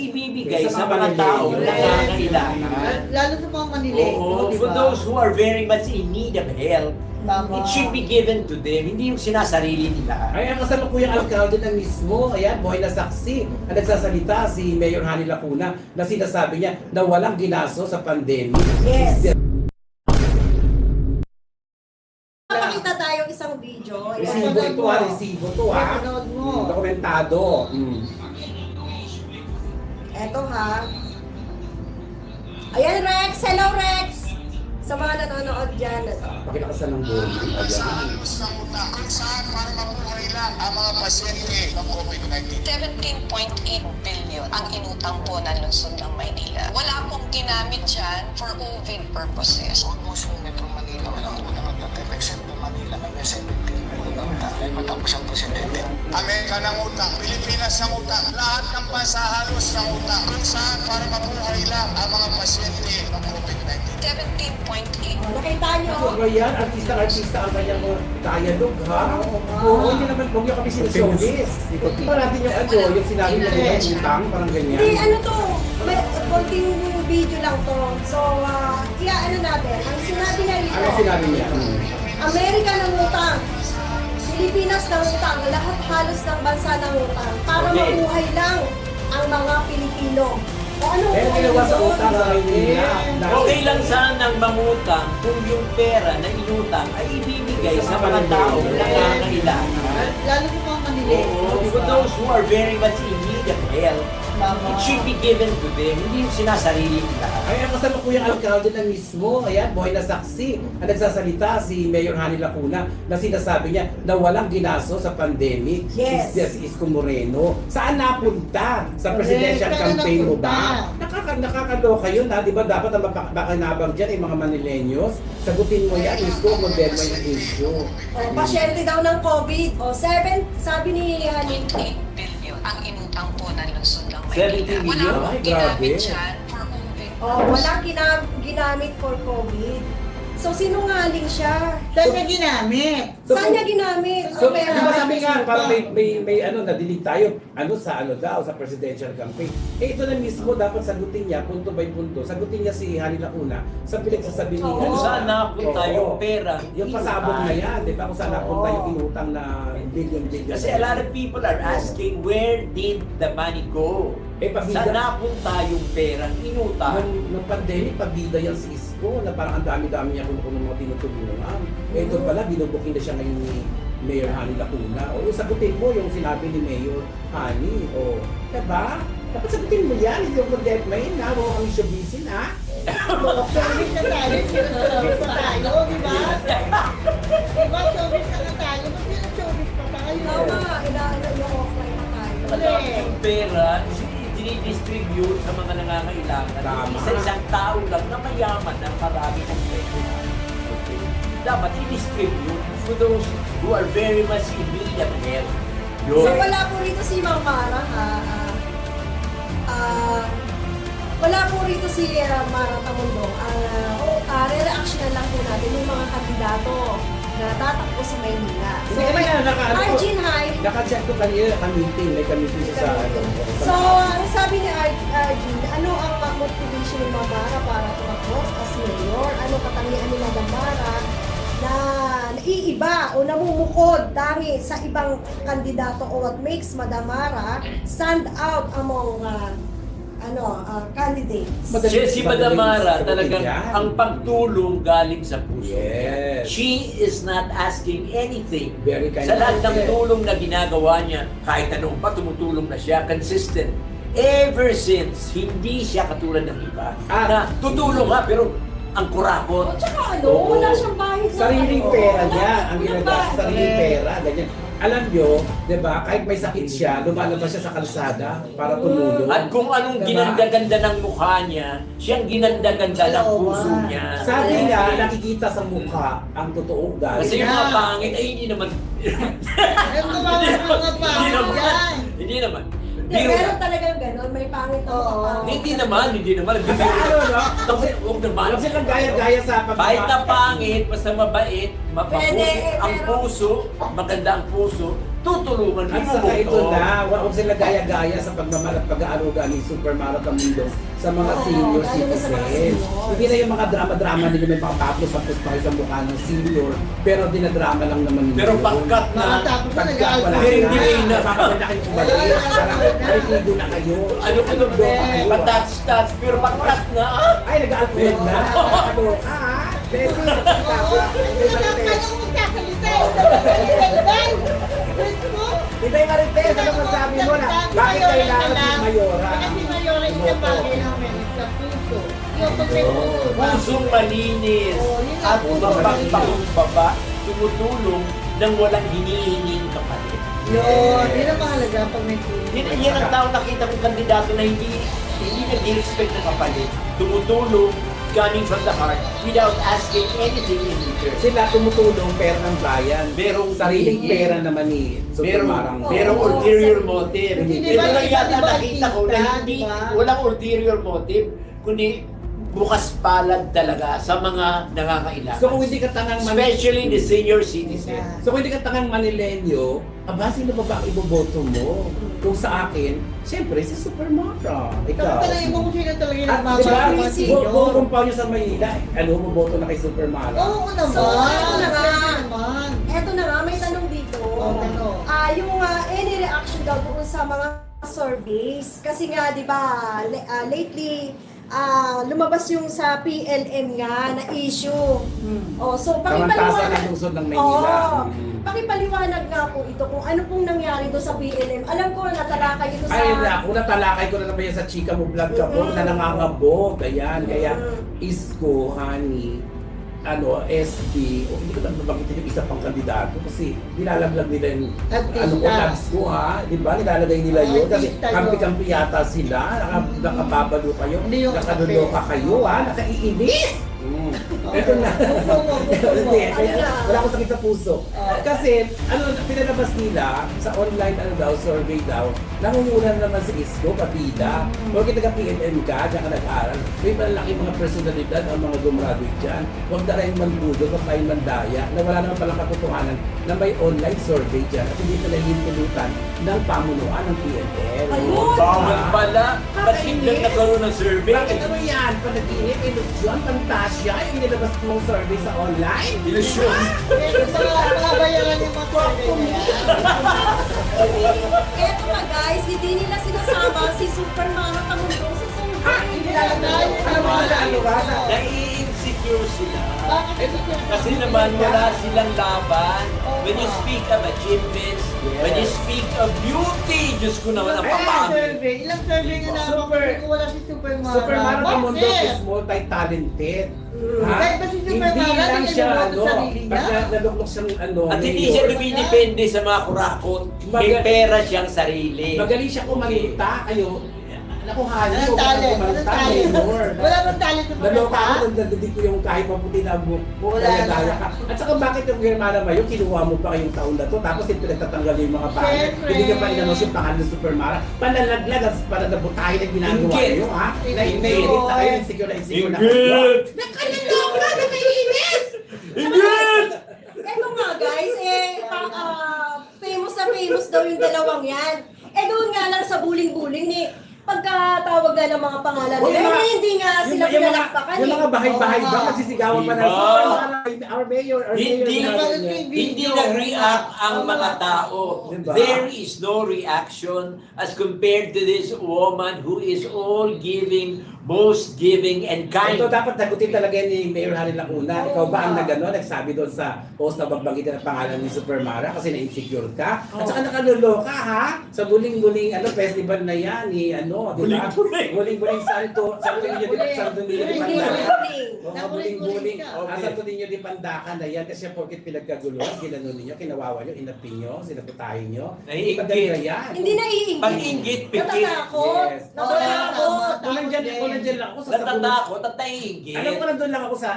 ibibigay sa mga taong nangangailangan. Lalo sa mga Manileno, Oo, di for ba? those who are very much in need of help, Tama. it should be given to them, hindi yung sinasarili nila. Ay, ang kasalukuyang alkalde na mismo, ayan, buhay na saksi, ang nagsasalita si Mayor Hani Lacuna na sinasabi niya na walang ginaso sa pandemic. Yes. Makita tayo isang video. Resibo ito ha, resibo ito ha. Panood mo. Dokumentado. Eto ha. Ayan Rex! Hello Rex! Sa mga nanonood dyan. Pakilakasan ng buhay. Ayan. Kung saan para mabuhay lang ang mga pasyente ng COVID-19. 17.8 billion ang inutang po ng lungsod ng Maynila. Wala pong ginamit dyan for COVID purposes. Almost yung Metro Manila, walang unang nagtatip except po Manila, may 17 billion utang. Ay matapos ang presidente. Amerika ng utang, Pilipinas ng utang, lahat ng bansa halos ng utang. Kung saan para mabuhay lang ang mga pasyente ng COVID-19. 17.8. Nakita nyo? Ano ba yan? Artista-artista ang kanyang dialogue ha? Oo, hindi naman, huwag niyo kami sinusyonis. Ito natin yung ano, yung sinabi na yung utang, parang ganyan. Hindi, ano to? May konting video lang to. So, ano natin? Ang sinabi na rito, Ano sinabi niya? Amerika ng utang. Pilipinas ng utang. Lahat halos ng bansa ng utang. Para Okay. mabuhay lang ang mga Pilipino. O ano Eh, ginawa sa utang sa Maynila. Okay lang sanang mangutang kung yung pera na inutang ay ibibigay sa mga taong nangangailangan. Lalo sa mga Manileno, Oo, di for ba? those who are very much in need of help, it should be given to them, hindi yung sinasarili nila. Ay, ang kasalukuyang alkalde na mismo, ayan, buhay na saksi, ang nagsasalita si Mayor Hani Lacuna na sinasabi niya na walang ginaso sa pandemic. Yes. Si Isko Moreno. Saan napunta? Sa Correct. presidential Saan campaign mo ba? napunta? Nakakaloka yun ha, di ba dapat ang makinabang dyan ay mga Manileños? Sagutin mo yan, Isko, model mo yung issue. O, pasyente daw ng COVID. O, sabi ni Hani, 8 billion ang inutang po ng lungsod ng 17 Maynila. Wala billion? pong Ay, ginamit grabe. dyan for COVID. walang ginamit for COVID. So, sinungaling siya. Saan niya ginamit? Saan niya ginamit? So, Ang di pera? ba sabi nga, parang may ano, nadilig tayo, sa presidential campaign. Eh, ito na mismo, dapat sagutin niya, punto by punto, sagutin niya si Hani Lacuna sa pinagsasabi ni Oo. Kung saan napunta Oo. yung pera, Yung pasabog na yan, di ba? Kung saan napunta yung inutang na billion. Kasi a lot of people are asking, where did the money go? Eh, pabida. Saan napunta yung pera inutang? Nung pandemic, pabida yan si Isko, na parang ang dami-dami niya kung mga tinutulungan. Eh, ito pala, binubuking na siya ngayon ni Mayor Hani Lacuna. O, sagutin mo yung sinabi ni Mayor Hani. O, diba? Dapat sagutin mo yan, hindi yung content mo yun, ha? Huwag kami showbizin, ha? Showbiz na tayo, showbiz na tayo, di ba? Di ba, showbiz na tayo, ba't yun ang showbiz pa tayo? Tama, ina-offline na tayo. Matapos yung pera, dinidistribute sa mga nangangailangan. Tama. Sa isang tao lang na mayaman na marami ng pera. Okay. Dapat i-distribute for those who are very much in need of help. Yun. So, wala po rito si Mang Mara, ha? Wala po rito si Mara Tamundong. Re-reaction lang po natin yung mga kandidato na tatakbo sa Maynila. So, Hindi may na, Arjun Hyde. Naka-check ko kanina, may kamiting siya sa ano. So, ang sabi ni Arjun, ano ang motivation ni Mara para tumakbo as mayor? Ano katangian ni Madam Mara na naiiba o namumukod tangi sa ibang kandidato o what makes Madam Mara stand out among candidates? Si Madam Mara Sagutin talagang yan. ang pagtulong galing sa puso. Yes. She is not asking anything. Very kind Sa lahat ng hearted. tulong na ginagawa niya, kahit anong pa tumutulong na siya, consistent. Ever since, hindi siya katulad ng iba. Na tutulong ha, pero ang kurakot. O tsaka Oo. wala siyang bahid na Sariling ano. pera Wala- niya, ang walang ginagawa sa bahid. sariling pera, ganyan. Alam nyo, di ba, kahit may sakit siya, lumalabas siya sa kalsada para tumulong. At kung anong Diba? ginanda-ganda ng mukha niya, siyang ginanda-ganda ng puso niya. Sabi niya, nakikita sa mukha ang totoong galing. Kasi yung mga pangit ay hindi naman. Ayun ko mga Hindi pangit naman. yan. Hindi naman. Hindi, Biro meron lang. talagang gano'n, may pangit na Oo. pangit. Hindi naman. Kasi ano, no? Kasi huwag naman. Huwag silang gaya-gaya sa Kahit na pangit, basta mabait, Pwede, ang pero- puso, maganda ang puso, tutulungan At saka ito na, huwag sila gaya-gaya sa pagmamahal at pag-aaruga ni Super Mara Tamundo sa mga senior lalo na sa mga citizens. senior. Hindi na yung mga drama-drama nila may mga tapos pa kayo sa mukha ng senior, pero dinadrama lang naman nila. Pero pagkat na, Makatapos na Pagka wala Hindi na. makakabala kayo kumalik. Narikigo na kayo. ano ba kayo? patats-tats, pero pagkat na, Ay, nag-alpred na. Nakakaloka, ha? Bessie, Hindi yung Marites, ano masabi mo na? Bakit kailangan si Mayora? Kasi Mayora isang bagay namin sa puso. Yung pag may puso ba? pusong malinis at mapagpakumbaba, tumutulong nang walang hinihinging kapalit. Yun, yun ang mahalaga pag may puso. Yan ang tao nakita kong kandidato na hindi nag-expect na kapalit. Tumutulong, coming from the heart, without asking anything in return. Sila tumutulong pera ng bayan. Merong Sariling hingin. pera naman ni Super Marang. Merong ulterior motive. Hindi Ito ba, lang yata diba, nakita ko na artista, hindi, diba? walang ulterior motive, kundi bukas palad talaga sa mga nangangailangan. So kung hindi ka tangang Especially the senior citizen. So kung hindi ka tangang Manilenyo, sino ba ang iboboto mo? Kung sa akin, siyempre si Super Mara. Ikaw. Tapos mo kung sino talaga yung At nagmamahal diba, ng mga senior. buong compound nyo sa Maynila, boboto na kay Super Mara. Oo naman. So, ito na nga. naman. Eto na nga, may tanong dito. Tanong. Yung any reaction daw doon sa mga surveys. Kasi nga, di ba, lately, lumabas yung sa PLM nga na issue. So, Kamantasan ng lungsod ng Maynila. Pakipaliwanag nga po ito kung ano pong nangyari doon sa PLM. Alam ko, natalakay ito sa... Ay, naku, natalakay ko na naman yan sa chika mo vlog ka po, na nangangabog, ayan, kaya Isko, Honey, SB, hindi ko naman mabanggit yung isa pang kandidato kasi nilalaglag nila yung vlogs ko ha, di ba? Nilalagay nila yun kasi kampi-kampi yata sila, nakababalo kayo, nakanuloka kayo ha, nakaiinis! Ito na. Hindi, wala akong sakit sa puso. Kasi, pinalabas nila sa online survey daw, nangunguna naman si Isko, kapida. Huwag kita ka-PNM ka, diyan ka nag-aaral. May malaki mga personalidad ang mga gumraduate dyan. Huwag na rin manbudo, huwag tayong mandaya, na wala naman palang katotohanan na may online survey dyan at hindi pala hintulutan ng pamunuan ng PNM. Ayun! Bawal pala. Ba't hindi nagkaroon ng survey? Bakit ano yan? Panaginip, ilusyon, fantasya, yung nilabas mong survey sa online? Ilusyon. Mga bayaran yung mga survey na yan. Eto nga guys, hindi nila sinasama si Super Mara Tamundo sa survey. Ano mga sa ano ba? Nai-insecure sila. Bakit ito? Kasi naman wala silang laban. When you speak of achievements, when you speak of beauty, Diyos ko naman ang papangin. Ilang survey na naman kung wala si Super Mara. Super Mara Tamundo Bakit? is multi-talented. Kahit ba si Super Hindi Mara, lang hindi siya, niya boto sarili niya? pagka naluklok siyang At hindi siya dumidepende sa mga kurakot. May pera siyang sarili. Magaling siya kumanta kayo. Naku, Hani, Walang huwag ka talent, kumanta, walang talent. Mayor. Wala bang talent sa Naloka kumanta? ako, nandadig ko yung kahit maputi na buhok mo, Wala kaya na. daya ka. At saka bakit yung Germana Mayo, kinuha mo pa kayong taon na to, tapos yung pinagtatanggal yung mga banner. Siyempre. Hindi ka pa inanos yung pangalan ng Super Mara. Panalaglag at para nabutahin ang ginagawa Inggit. nyo, ha? Naiinit na kayo, insecure na insecure na Inggit! Nakalaloka na naiinis! Inggit! Eto nga guys, famous na famous daw yung dalawang yan. Doon nga lang sa buling-buling pagkatawag nga ng mga pangalan Yung nila, mga- hindi nga sila pinalakpakan Yung mga bahay-bahay ba, magsisigawan pa na Diba? our mayor, Hindi, sabi niya. hindi nag-react ang mga tao. Diba? There is no reaction as compared to this woman who is all giving, most giving and kind. Ito dapat nagutin talaga ni Mayor Harry Lacuna. Ikaw ba ang nagsabi doon sa post na bagbanggitin ang pangalan ni Super Mara kasi na-insecure ka? At saka nakalulo ka ha? Sa buling-buling festival na yan ni di ba? Buling-buling. Buling-buling Santo Niño de Pandacan. Mga buling-buling. Okay. Santo Niño de Pandacan na yan kasi porket pinagkaguluhan, ginano ninyo, kinawawa nyo, inapi nyo, sinaputahin nyo. Naiinggit. Maganda yan. Hindi naiinggit. Pag-inggit, pikit. Natatakot. Yes. Natatakot. Kung nandyan lang ako sa Natatakot at naiinggit. alam ko nandun lang ako sa